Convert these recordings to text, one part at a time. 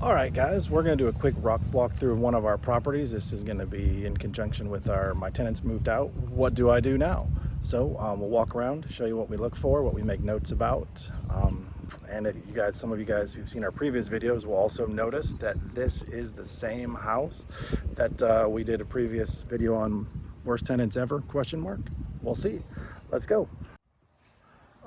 All right, guys, we're going to do a quick walk through of one of our properties. This is going to be in conjunction with my tenants moved out. What do I do now? So we'll walk around, show you what we look for, what we make notes about. And if you guys, some of you guys who've seen our previous videos will also notice that this is the same house that we did a previous video on worst tenants ever, question mark. We'll see. Let's go.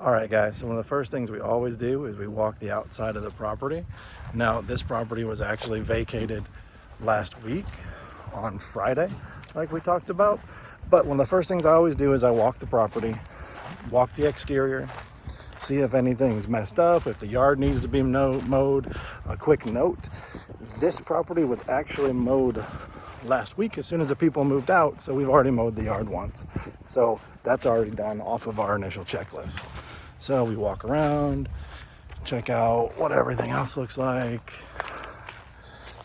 All right, guys, so one of the first things we always do is we walk the outside of the property. Now, this property was actually vacated last week on Friday, like we talked about. But one of the first things I always do is I walk the property, walk the exterior, see if anything's messed up, if the yard needs to be mowed. A quick note, this property was actually mowed last week as soon as the people moved out, so we've already mowed the yard once. So that's already done off of our initial checklist. So we walk around, check out what everything else looks like,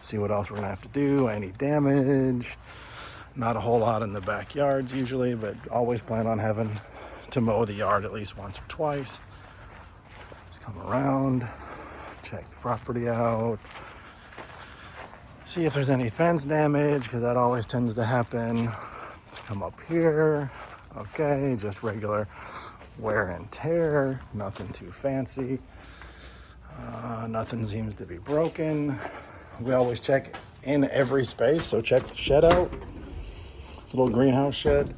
see what else we're gonna have to do, any damage. Not a whole lot in the backyards usually, but always plan on having to mow the yard at least once or twice. Let's come around, check the property out, see if there's any fence damage, because that always tends to happen. Let's come up here. Okay, just regular wear and tear, nothing too fancy. Nothing seems to be broken. We always check in every space, so check the shed out. It's a little greenhouse shed.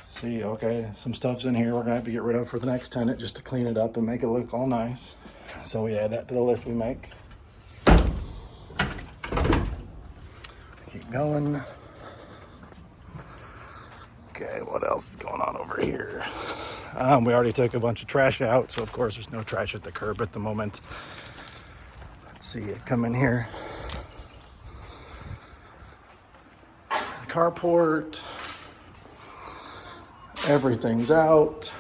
See, okay, some stuff's in here we're gonna have to get rid of for the next tenant just to clean it up and make it look all nice. So we add that to the list we make. Keep going. Okay, what else is going on over here? We already took a bunch of trash out, so of course there's no trash at the curb at the moment. Let's see it come in here. The carport. Everything's out.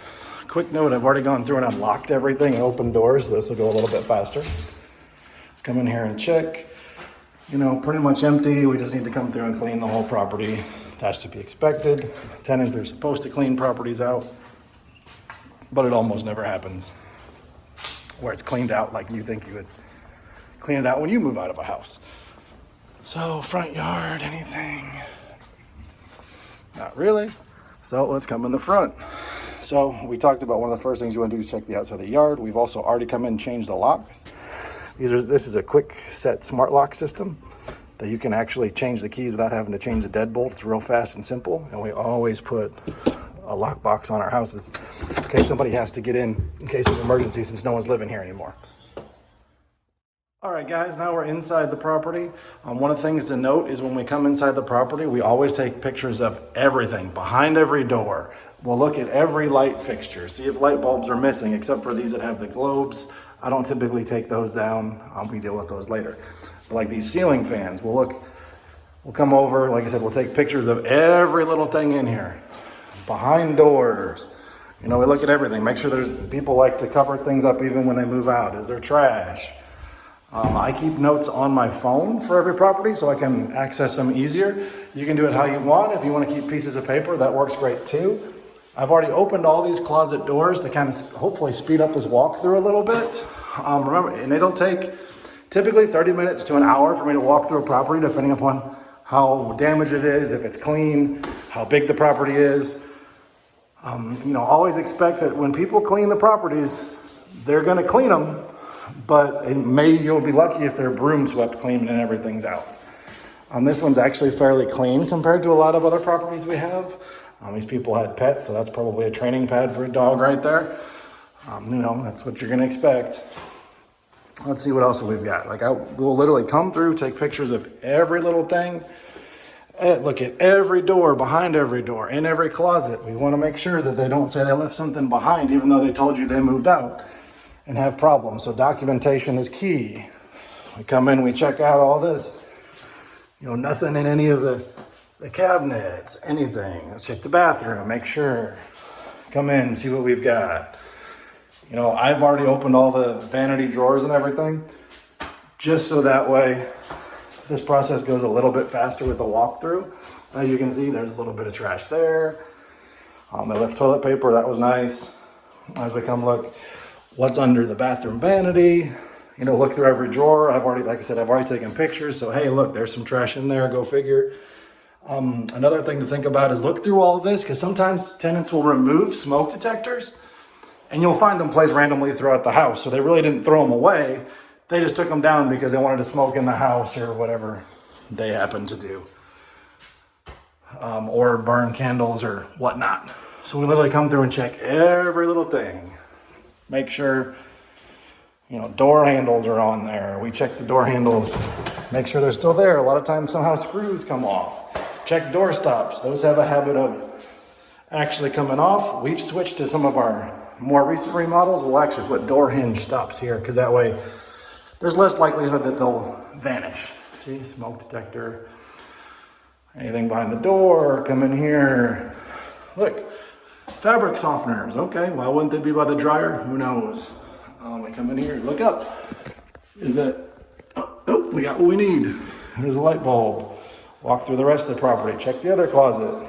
Quick note, I've already gone through and unlocked everything and opened doors, so this will go a little bit faster. Let's come in here and check. You know, pretty much empty. We just need to come through and clean the whole property. That's to be expected. Tenants are supposed to clean properties out, but it almost never happens where it's cleaned out like you think you would clean it out when you move out of a house. So front yard, anything? Not really. So let's come in the front. So we talked about one of the first things you want to do is check the outside of the yard. We've also already come in and changed the locks. This is a quick set smart lock system that you can actually change the keys without having to change the deadbolt. It's real fast and simple. And we always put a lock box on our houses in case somebody has to get in case of emergency, since no one's living here anymore. All right, guys, now we're inside the property. One of the things to note is when we come inside the property, we always take pictures of everything, behind every door. We'll look at every light fixture, see if light bulbs are missing, except for these that have the globes. I don't typically take those down. We deal with those later. But like these ceiling fans, we'll come over, like I said, we'll take pictures of every little thing in here. Behind doors, you know, we look at everything. Make sure people like to cover things up even when they move out. Is there trash? I keep notes on my phone for every property so I can access them easier. You can do it how you want. If you want to keep pieces of paper, that works great too. I've already opened all these closet doors to kind of hopefully speed up this walkthrough a little bit. Remember, and it'll take typically 30 minutes to an hour for me to walk through a property, depending upon how damaged it is, if it's clean, how big the property is. You know, always expect that when people clean the properties, they're going to clean them, but you'll be lucky if they're broom swept clean and everything's out. This one's actually fairly clean compared to a lot of other properties we have. These people had pets, so that's probably a training pad for a dog right there. You know, that's what you're going to expect. Let's see what else we've got. We'll literally come through, take pictures of every little thing. Look at every door, behind every door, in every closet. We want to make sure that they don't say they left something behind, even though they told you they moved out, and have problems. So documentation is key. We come in, we check out all this. You know, nothing in any of the cabinets, anything. Let's check the bathroom, make sure. Come in, see what we've got. You know, I've already opened all the vanity drawers and everything, just so that way this process goes a little bit faster with the walkthrough. As you can see, there's a little bit of trash there. I left toilet paper, that was nice. As we come look, what's under the bathroom vanity? you know, look through every drawer. Like I said, I've already taken pictures. So, hey, look, there's some trash in there. Go figure. Another thing to think about is look through all of this, because sometimes tenants will remove smoke detectors and you'll find them placed randomly throughout the house. So they really didn't throw them away. They just took them down because they wanted to smoke in the house or whatever they happen to do. Or burn candles or whatnot. So we literally come through and check every little thing. Make sure, you know, door handles are on there. We check the door handles, make sure they're still there. A lot of times somehow screws come off. Check door stops. Those have a habit of actually coming off. We've switched to some of our more recent remodels. We'll actually put door hinge stops here, because that way there's less likelihood that they'll vanish. See, smoke detector. Anything behind the door, come in here. Look, fabric softeners. Okay, why wouldn't they be by the dryer? Who knows? We come in here, look up. Is that, oh, we got what we need. There's a light bulb. Walk through the rest of the property. Check the other closet.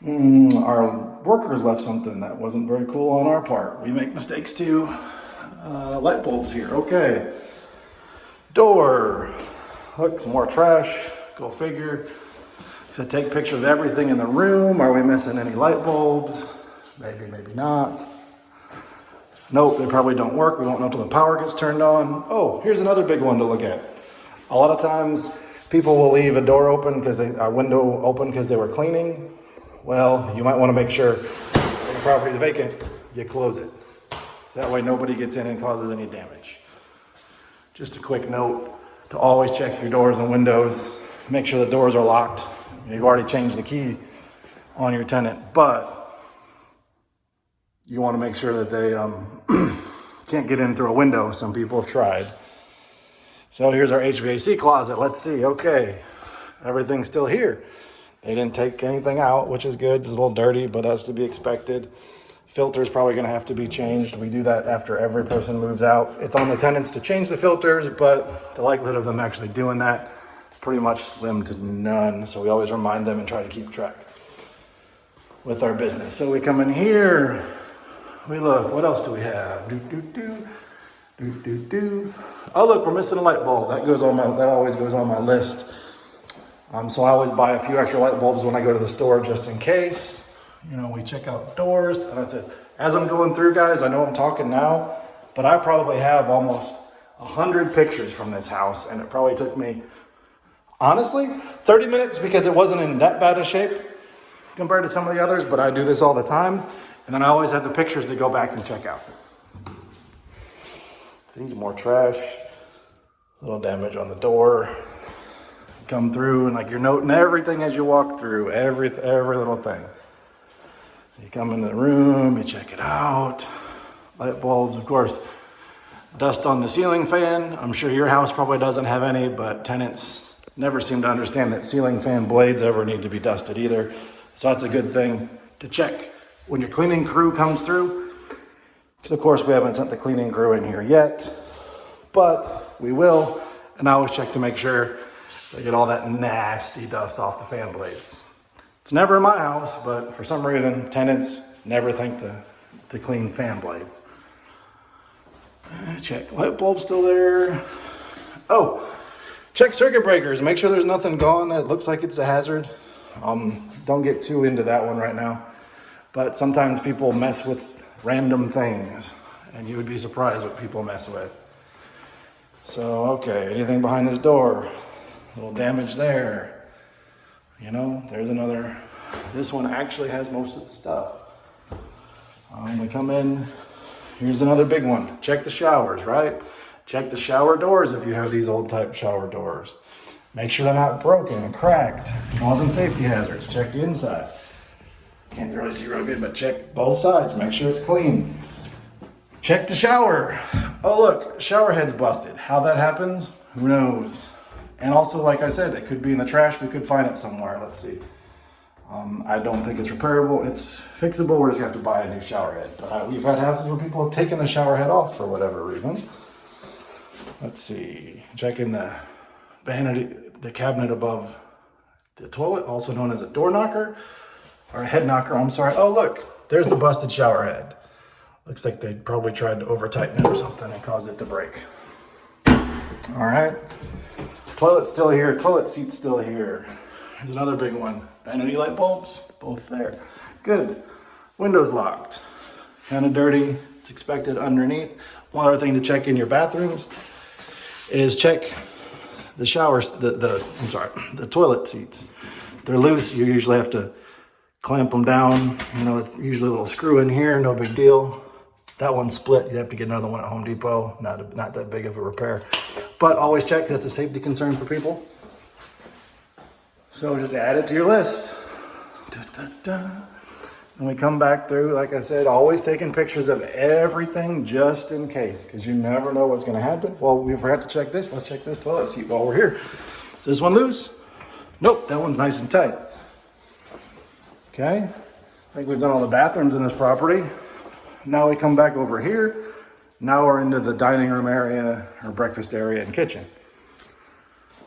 Our workers left something that wasn't very cool on our part. We make mistakes too. Light bulbs here, okay. Door. Look, some more trash. Go figure. So take pictures of everything in the room. Are we missing any light bulbs? Maybe, maybe not. Nope, they probably don't work. We won't know until the power gets turned on. Oh, here's another big one to look at. A lot of times people will leave a door open a window open because they were cleaning. Well, you might want to make sure when the property is vacant, you close it. So that way nobody gets in and causes any damage. Just a quick note to always check your doors and windows. Make sure the doors are locked. You've already changed the key on your tenant, but you want to make sure that they can't get in through a window. Some people have tried. So here's our HVAC closet. Let's see. Okay, everything's still here. They didn't take anything out, which is good. It's a little dirty, but that's to be expected. Filter's probably going to have to be changed. We do that after every person moves out. It's on the tenants to change the filters, but the likelihood of them actually doing that pretty much slim to none. So we always remind them and try to keep track with our business. So we come in here, we look, what else do we have? Oh, look, we're missing a light bulb. That always goes on my list. So I always buy a few extra light bulbs when I go to the store just in case. You know, we check out doors, and that's it. As I'm going through, guys, I know I'm talking now, but I probably have almost 100 pictures from this house, and it probably took me, honestly, 30 minutes because it wasn't in that bad a shape compared to some of the others, but I do this all the time, and then I always have the pictures to go back and check out. See, more trash, little damage on the door. Come through, and like you're noting everything as you walk through, every little thing. You come into the room, you check it out. Light bulbs, of course. Dust on the ceiling fan. I'm sure your house probably doesn't have any, but tenants never seem to understand that ceiling fan blades ever need to be dusted either. So that's a good thing to check when your cleaning crew comes through. Because of course we haven't sent the cleaning crew in here yet, but we will. And I always check to make sure they get all that nasty dust off the fan blades. It's never in my house, but for some reason, tenants never think to clean fan blades. Check light bulb still there. Oh, check circuit breakers. Make sure there's nothing gone that looks like it's a hazard. Don't get too into that one right now. But sometimes people mess with random things, and you would be surprised what people mess with. So, okay, anything behind this door? A little damage there. You know, there's another. This one actually has most of the stuff. We come in. Here's another big one. Check the showers, right? Check the shower doors if you have these old type shower doors. Make sure they're not broken and cracked, causing safety hazards. Check the inside. Can't really see real good, but check both sides. Make sure it's clean. Check the shower. Oh, look, shower head's busted. How that happens, who knows? And also, like I said, it could be in the trash. We could find it somewhere. Let's see. I don't think it's repairable. It's fixable. We're just going to have to buy a new shower head. But we've had houses where people have taken the shower head off for whatever reason. Let's see. Checking the vanity, the cabinet above the toilet, also known as a door knocker or a head knocker. I'm sorry. Oh, look, there's the busted shower head. Looks like they probably tried to over tighten it or something and cause it to break. All right, toilet's still here, toilet seat's still here. Here's another big one. Vanity light bulbs, both there. Good. Windows locked. Kind of dirty. It's expected underneath. One other thing to check in your bathrooms is check the showers, the toilet seats. They're loose. You usually have to clamp them down. You know, usually a little screw in here, no big deal. That one's split. You have to get another one at Home Depot. Not that big of a repair. But always check. That's a safety concern for people. So just add it to your list. When we come back through, like I said, always taking pictures of everything just in case, because you never know what's going to happen. Well, we forgot to check this. Let's check this toilet seat while we're here. Is this one loose? Nope, that one's nice and tight. Okay, I think we've done all the bathrooms in this property. Now we come back over here. Now we're into the dining room area, or breakfast area and kitchen.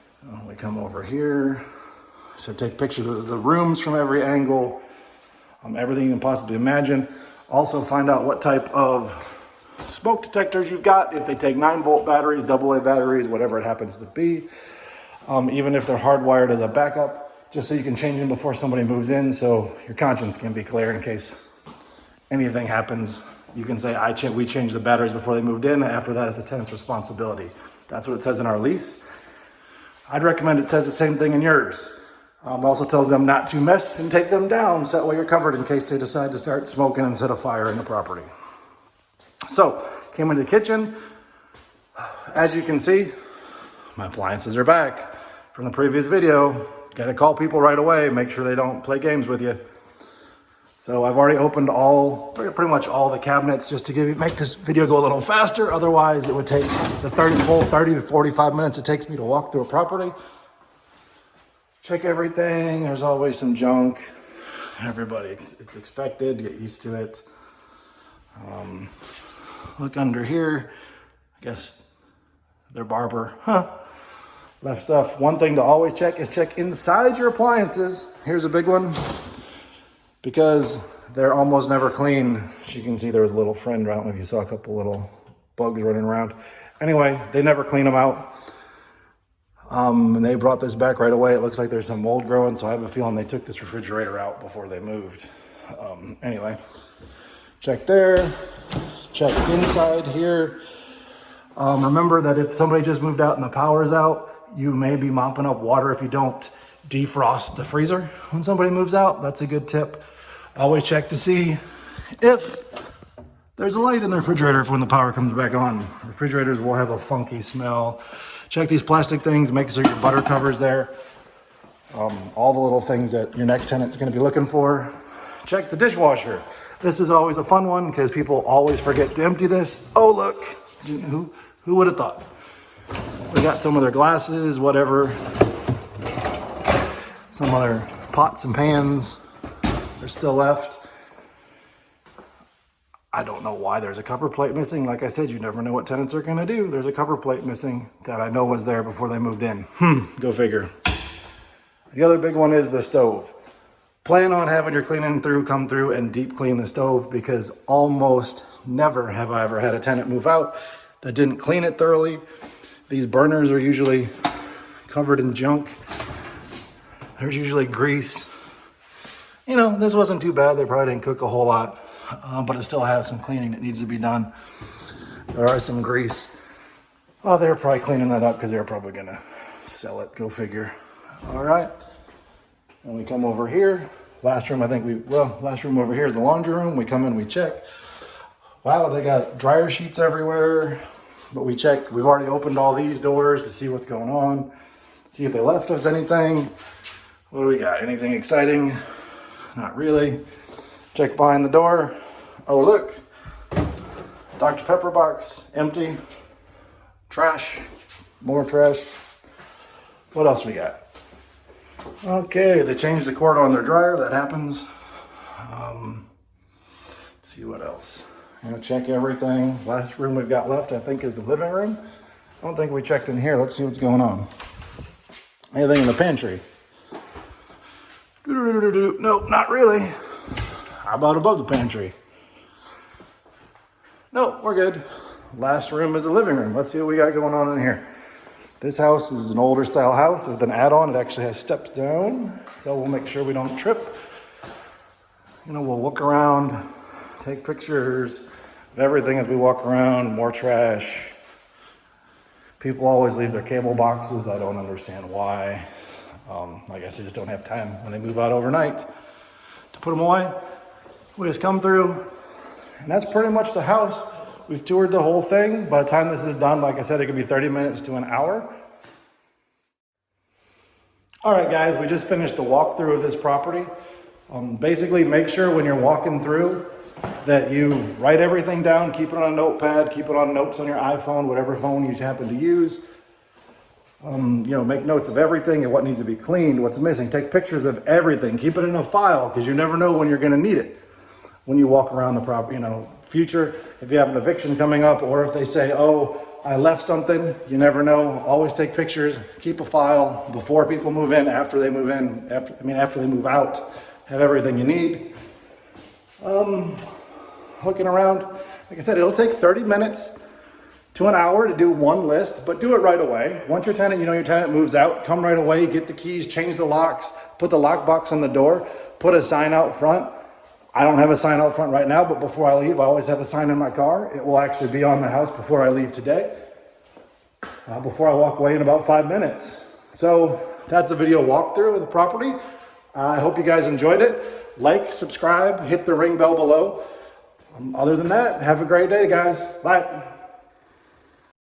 So we come over here. So take pictures of the rooms from every angle, everything you can possibly imagine. Also find out what type of smoke detectors you've got, if they take 9-volt batteries, AA batteries, whatever it happens to be. Even if they're hardwired as a backup, just so you can change them before somebody moves in, so your conscience can be clear in case anything happens. You can say, we changed the batteries before they moved in. After that, it's a tenant's responsibility. That's what it says in our lease. I'd recommend it says the same thing in yours. Also tells them not to mess and take them down, so that way you're covered in case they decide to start smoking and set a fire in the property. So, came into the kitchen. As you can see, my appliances are back from the previous video. Got to call people right away, make sure they don't play games with you. So I've already opened pretty much all the cabinets just to make this video go a little faster. Otherwise, it would take the full 30 to 45 minutes it takes me to walk through a property. Check everything. There's always some junk. Everybody, it's expected. Get used to it. Look under here. I guess their barber. Left stuff. One thing to always check is check inside your appliances. Here's a big one. Because they're almost never clean. As you can see, there was a little friend. I don't know if you saw a couple little bugs running around. Anyway, they never clean them out. And they brought this back right away. It looks like there's some mold growing, so I have a feeling they took this refrigerator out before they moved. Anyway, check there. Check inside here. Remember that if somebody just moved out and the power's out, you may be mopping up water if you don't defrost the freezer when somebody moves out. That's a good tip. Always check to see if there's a light in the refrigerator when the power comes back on. Refrigerators will have a funky smell. Check these plastic things, make sure your butter cover's there. All the little things that your next tenant's gonna be looking for. Check the dishwasher. This is always a fun one because people always forget to empty this. Oh, look, who would have thought? We got some of their glasses, whatever. Some other pots and pans are still left. I don't know why there's a cover plate missing. Like I said, you never know what tenants are gonna do. There's a cover plate missing that I know was there before they moved in. Go figure. The other big one is the stove. Plan on having your cleaning crew come through and deep clean the stove, because almost never have I ever had a tenant move out that didn't clean it thoroughly. These burners are usually covered in junk. There's usually grease. You know, this wasn't too bad. They probably didn't cook a whole lot, but it still has some cleaning that needs to be done. There are some grease. Oh, they're probably cleaning that up because they're probably gonna sell it. Go figure. All right. And we come over here. Last room over here is the laundry room. We come in, we check. Wow, they got dryer sheets everywhere. But we check. We've already opened all these doors to see what's going on. See if they left us anything. What do we got? Anything exciting? Not really. Check behind the door. Oh, look. Dr. Pepper box, empty. Trash, more trash. What else we got? Okay, they changed the cord on their dryer. That happens. Let's see what else. I'm gonna check everything. Last room we've got left, I think, is the living room. I don't think we checked in here. Let's see what's going on. Anything in the pantry? Nope, not really. How about above the pantry? No, we're good. Last room is the living room. Let's see what we got going on in here. This house is an older style house with an add-on. It actually has steps down, so we'll make sure we don't trip. You know, we'll look around, take pictures of everything as we walk around. More trash. People always leave their cable boxes. I don't understand why. I guess they just don't have time when they move out overnight to put them away. We just come through, and that's pretty much the house. We've toured the whole thing. By the time this is done, like I said, it could be 30 minutes to an hour. All right, guys, we just finished the walkthrough of this property. Basically, make sure when you're walking through that you write everything down, keep it on a notepad, keep it on notes on your iPhone, whatever phone you happen to use. You know, make notes of everything and what needs to be cleaned, what's missing. Take pictures of everything. Keep it in a file because you never know when you're going to need it when you walk around the property. You know, future, if you have an eviction coming up, or if they say, oh, I left something, you never know. Always take pictures, keep a file before people move in, after they move in, after they move out. Have everything you need. Looking around, like I said, it'll take 30 minutes to an hour to do one list, but do it right away. Once your tenant, your tenant moves out, come right away, get the keys, change the locks, put the lock box on the door, put a sign out front. I don't have a sign out front right now, but before I leave, I always have a sign in my car. It will actually be on the house before I leave today, before I walk away in about 5 minutes. So that's a video walkthrough of the property. I hope you guys enjoyed it. Like, subscribe, hit the ring bell below. Other than that, have a great day, guys. Bye.